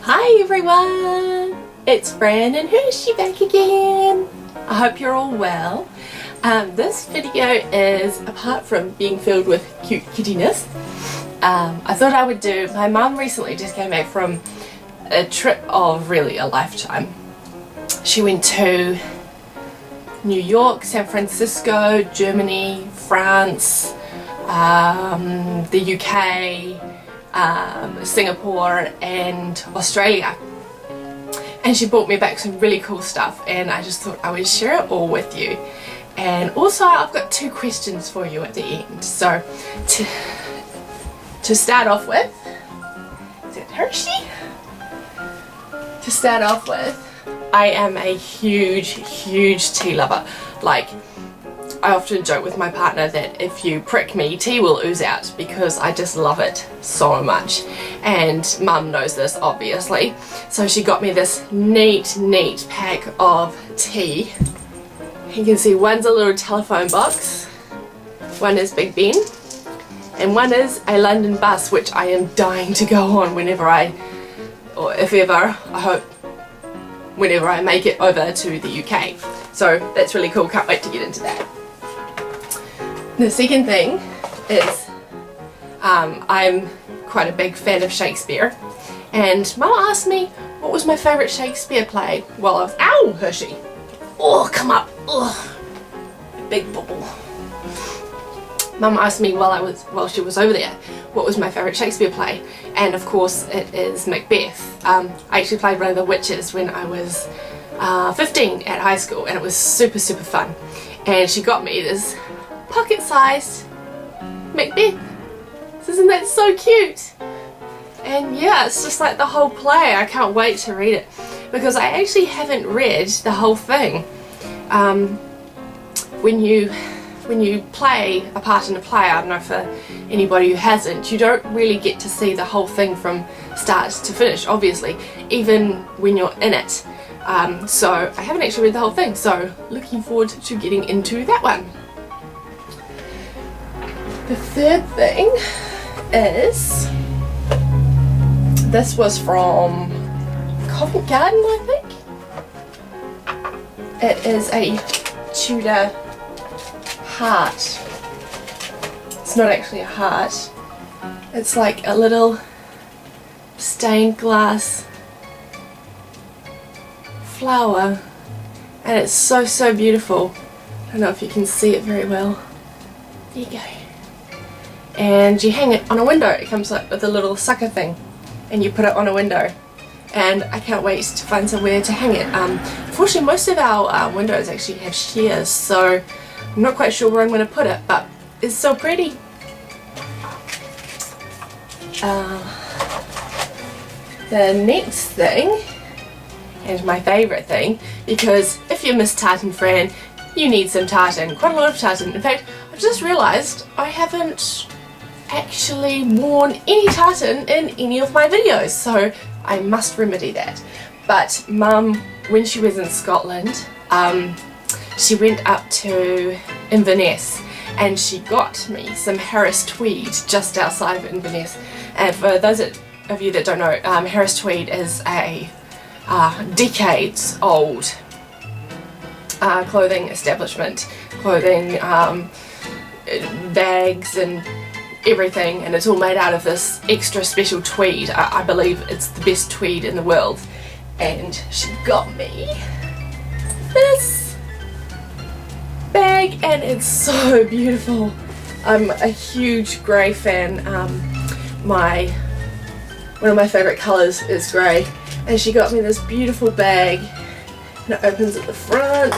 Hi everyone! It's Fran and Hershey back again. I hope you're all well. This video is, apart from being filled with cute kittiness, I thought I would do, my mum recently just came back from a trip of really a lifetime. She went to New York, San Francisco, Germany, France, the UK, Singapore and Australia, and she brought me back some really cool stuff, and I just thought I would share it all with you. And also I've got two questions for you at the end. So to start off with, is it Hershey? To start off with, I am a huge tea lover. Like, I often joke with my partner that if you prick me, tea will ooze out because I just love it so much. And Mum knows this, obviously. So she got me this neat pack of tea. You can see one's a little telephone box, one is Big Ben, and one is a London bus, which I am dying to go on whenever or if ever, I hope, whenever I make it over to the UK. So that's really cool, can't wait to get into that. The second thing is I'm quite a big fan of Shakespeare, and Mum asked me what was my favourite Shakespeare play while I was, ow, Hershey, oh, come up, oh, big bubble. Mum asked me while she was over there what was my favourite Shakespeare play, and of course it is Macbeth. I actually played one of the witches when I was 15 at high school, and it was super fun. And she got me this pocket-sized Macbeth. Isn't that so cute? And yeah, it's just like the whole play. I can't wait to read it, because I actually haven't read the whole thing. When you play a part in a play, I don't know for anybody who hasn't, you don't really get to see the whole thing from start to finish, obviously, even when you're in it. So I haven't actually read the whole thing, so looking forward to getting into that one. The third thing is, this was from Covent Garden, I think. It is a Tudor heart. It's not actually a heart. It's like a little stained glass flower, and it's so beautiful. I don't know if you can see it very well. There you go. And you hang it on a window. It comes like with a little sucker thing, and you put it on a window, and I can't wait to find somewhere to hang it. Unfortunately, most of our windows actually have shears, so I'm not quite sure where I'm going to put it, but it's so pretty. The next thing, and my favourite thing, because if you miss tartan, Fran, you need some tartan, quite a lot of tartan. In fact, I've just realised I haven't actually worn any tartan in any of my videos, so I must remedy that. But Mum, when she was in Scotland, she went up to Inverness, and she got me some Harris tweed just outside of Inverness. And for those of you that don't know, Harris tweed is a decades old clothing establishment, clothing bags and everything, and it's all made out of this extra special tweed. I believe it's the best tweed in the world. And she got me this bag, and it's so beautiful. I'm a huge grey fan. One of my favourite colours is grey, and she got me this beautiful bag, and it opens at the front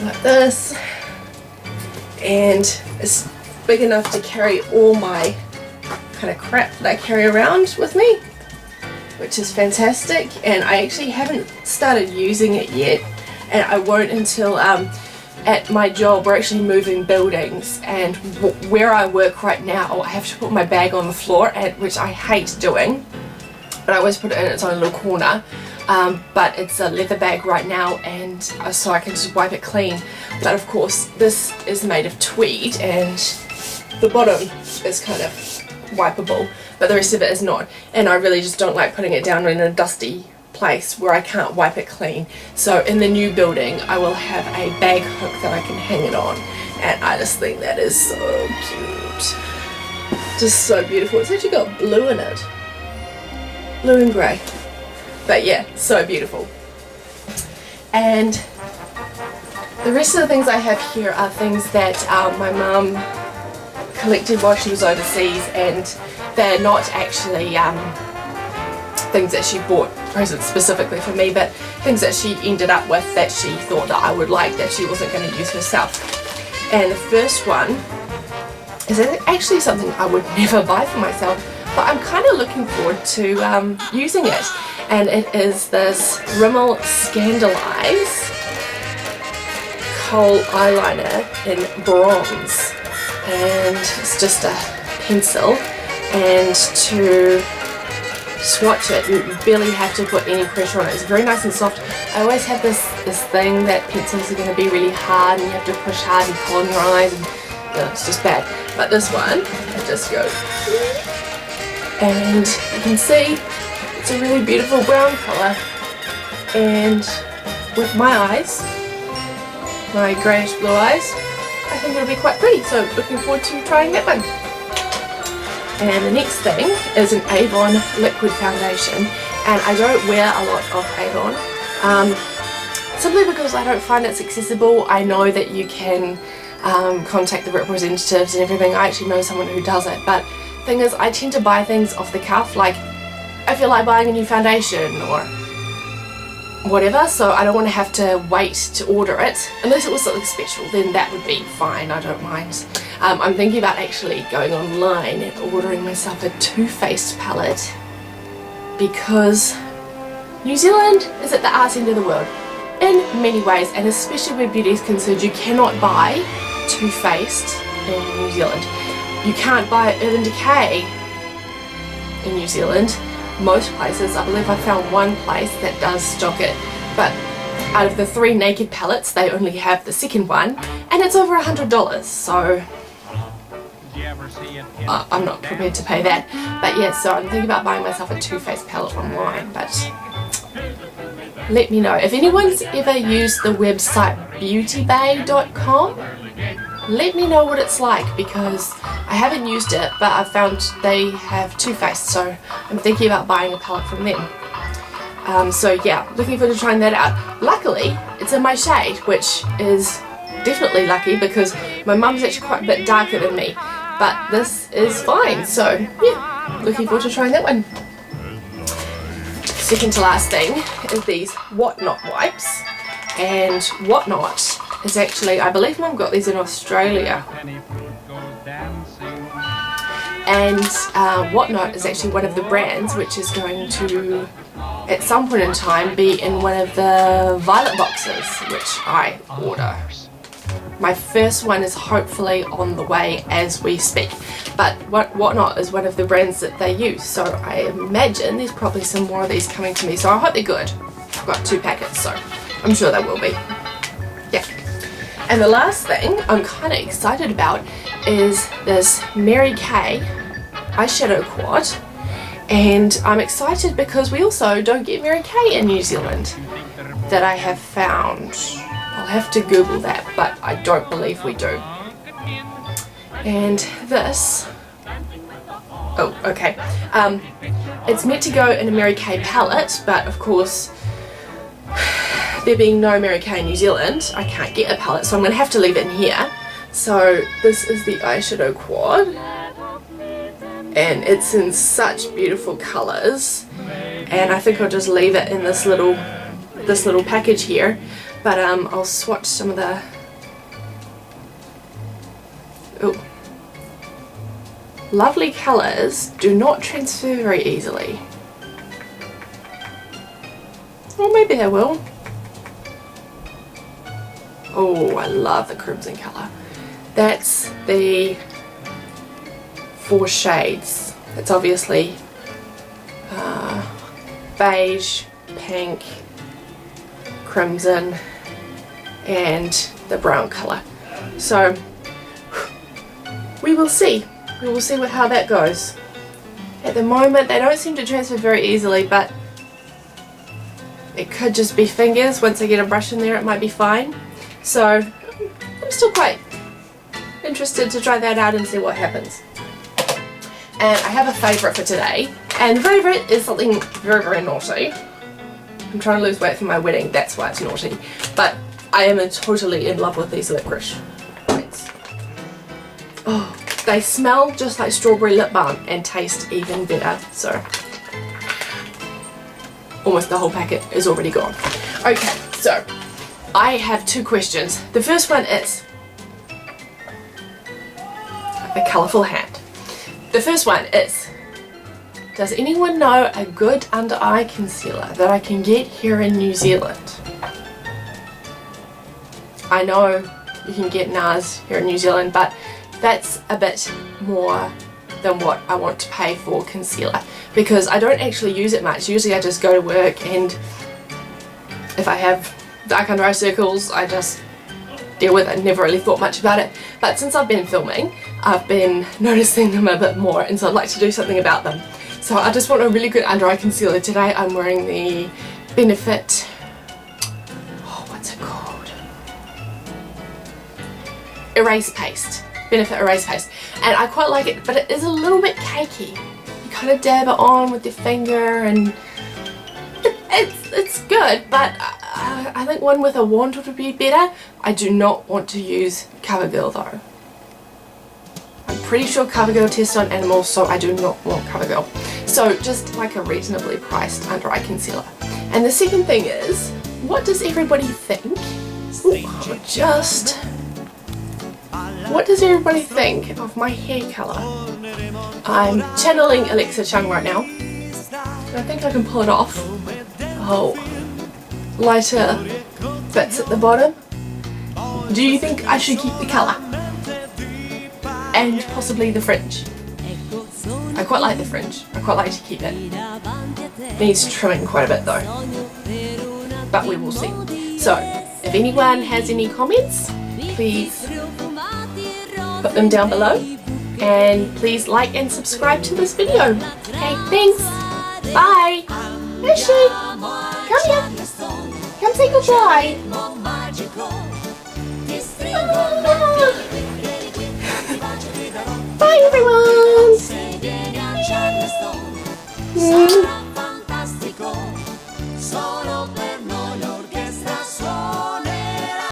like this, and it's big enough to carry all my kind of crap that I carry around with me, which is fantastic. And I actually haven't started using it yet, and I won't until at my job we're actually moving buildings, and where I work right now I have to put my bag on the floor, which I hate doing, but I always put it in its own little corner. But it's a leather bag right now, and so I can just wipe it clean. But of course this is made of tweed, and the bottom is kind of wipeable, but the rest of it is not, and I really just don't like putting it down in a dusty place where I can't wipe it clean. So in the new building I will have a bag hook that I can hang it on, and I just think that is so cute, just so beautiful. It's actually got blue in it, blue and grey, but yeah, so beautiful. And the rest of the things I have here are things that my mum collected while she was overseas, and they're not actually things that she bought presents specifically for me, but things that she ended up with that she thought that I would like, that she wasn't going to use herself. And the first one is actually something I would never buy for myself, but I'm kind of looking forward to using it, and it is this Rimmel Scandalise kohl eyeliner in bronze, and it's just a pencil, and to swatch it you barely have to put any pressure on it. It's very nice and soft. I always have this thing that pencils are going to be really hard and you have to push hard and pull on your eyes, and it's just bad. But this one, it just goes, and you can see it's a really beautiful brown colour, and with my eyes, my greyish blue eyes, I think it'll be quite pretty, so looking forward to trying that one. And the next thing is an Avon liquid foundation, and I don't wear a lot of Avon, simply because I don't find it's accessible. I know that you can contact the representatives and everything. I actually know someone who does it, but the thing is, I tend to buy things off the cuff, like I feel like buying a new foundation or whatever, so I don't want to have to wait to order it. Unless it was something special, then that would be fine, I don't mind. I'm thinking about actually going online and ordering myself a Too Faced palette, because New Zealand is at the arse end of the world in many ways, and especially where beauty is concerned. You cannot buy Too Faced in New Zealand. You can't buy Urban Decay in New Zealand. Most places, I believe I found one place that does stock it, but out of the 3 naked palettes they only have the second one, and it's over $100, so I'm not prepared to pay that. But yeah, so I'm thinking about buying myself a Too Faced palette online, but let me know. If anyone's ever used the website beautybay.com, let me know what it's like, because I haven't used it, but I've found they have Too Faced, so I'm thinking about buying a palette from them. So yeah, looking forward to trying that out. Luckily, it's in my shade, which is definitely lucky, because my mum's actually quite a bit darker than me, but this is fine, so yeah, looking forward to trying that one. Second to last thing is these Whatnot wipes, and Whatnot is actually, I believe Mum got these in Australia, and Whatnot is actually one of the brands which is going to, at some point in time, be in one of the Violet boxes which I order. My first one is hopefully on the way as we speak, but Whatnot is one of the brands that they use, so I imagine there's probably some more of these coming to me, so I hope they're good. I've got 2 packets, so I'm sure they will be. Yeah. And the last thing I'm kind of excited about is this Mary Kay eyeshadow quad, and I'm excited because we also don't get Mary Kay in New Zealand that I have found. I'll have to Google that, but I don't believe we do. And this, oh okay, it's meant to go in a Mary Kay palette, but of course there being no Mary Kay in New Zealand, I can't get a palette, so I'm going to have to leave it in here. So this is the eyeshadow quad, and it's in such beautiful colours, and I think I'll just leave it in this little package here. But I'll swatch some of the, oh, lovely colours do not transfer very easily. Or maybe they will. Oh, I love the crimson colour. That's the 4 shades. It's obviously beige, pink, crimson, and the brown colour. So we will see. We will see how that goes. At the moment they don't seem to transfer very easily, but it could just be fingers. Once I get a brush in there it might be fine. So I'm still quite interested to try that out and see what happens. And I have a favourite for today, and the favourite is something very, very naughty. I'm trying to lose weight for my wedding, that's why it's naughty. But I am totally in love with these licorice bites. Oh, they smell just like strawberry lip balm and taste even better. So almost the whole packet is already gone. Okay, so I have two questions. The first one is a colourful hand. The first one is, does anyone know a good under eye concealer that I can get here in New Zealand? I know you can get NARS here in New Zealand, but that's a bit more than what I want to pay for concealer, because I don't actually use it much. Usually I just go to work, and if I have dark under eye circles I just deal with it. Never really thought much about it, but since I've been filming I've been noticing them a bit more, and so I'd like to do something about them. So I just want a really good under eye concealer. Today I'm wearing the Benefit, oh, what's it called? Erase Paste. Benefit Erase Paste. And I quite like it, but it is a little bit cakey. You kind of dab it on with your finger and it's good, but I think one with a wand would be better. I do not want to use CoverGirl though. I'm pretty sure CoverGirl tests on animals, so I do not want CoverGirl. So just like a reasonably priced under eye concealer. And the second thing is, what does everybody think? What does everybody think of my hair colour? I'm channeling Alexa Chung right now. I think I can pull it off. Oh, lighter bits at the bottom. Do you think I should keep the colour? And possibly the fringe. I quite like the fringe. I quite like to keep it. Needs trimming quite a bit though. But we will see. So, if anyone has any comments, please put them down below. And please like and subscribe to this video. Okay, thanks. Bye. Hershey, come here. Come say goodbye. Bye everyone. Sarà fantastico, solo